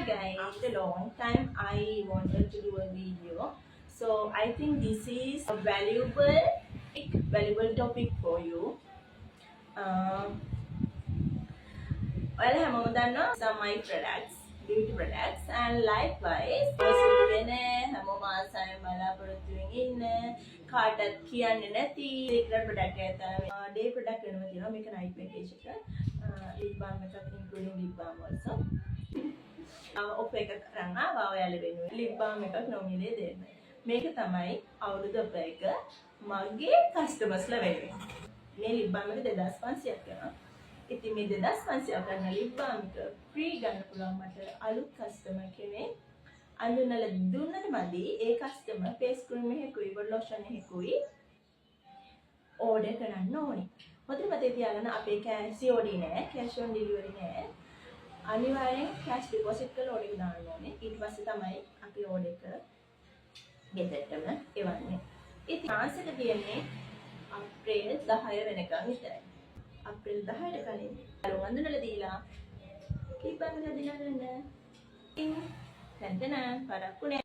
guys, after a long time I wanted to do a video. So I think this is a valuable topic for you. Well, හැමෝම දන්නවා some my products, beauty products and likewise සුළුගෙන හැමෝම ආසාවෙන් බලාපොරොත්තුෙන් ඉන්න කාටත් කියන්නේ නැති secret product එකක් තමයි day product වෙනම තියෙනවා මේක night package එක lip balm එකක් including lip balm also off එක කරන් ආවා ඔයාලා වෙනුවෙන් lip balm එකක් නොමිලේ දෙන්න මේක තමයි අවුරුදු අපේක මගේ කස්ටමර්ස්ලා වෙනුවෙන් මේ lip balm එක 2500ක් යනවා ඉතින් මේ 2500 කරන lip balm එක free ගන්න පුළුවන් මට අලුත් කස්ටමර් කෙනෙක් අඳුනලා දුන්නට මදි ඒ කස්ටමර් face cream එකකුයි body lotion එකකුයි order කරන්න ඕනේ. හොඳට මතක තියාගන්න අපේ COD නෑ cash on delivery නෑ. අනිවාර්යෙන් cash deposit කරලා order එක දාන්න ඕනේ. ඊට පස්සේ තමයි අපි order එක ගෙදරටම එවන්නේ. ඉතින් chance එක තියෙන්නේ අප්‍රේල් 10 වෙනකන් විතරයි. අප්‍රේල් 10ට කලින් අලුත් අඳුනලා දීලා lip balm එක දිනන්න. ඉතින් දැන් පරක්කුනේ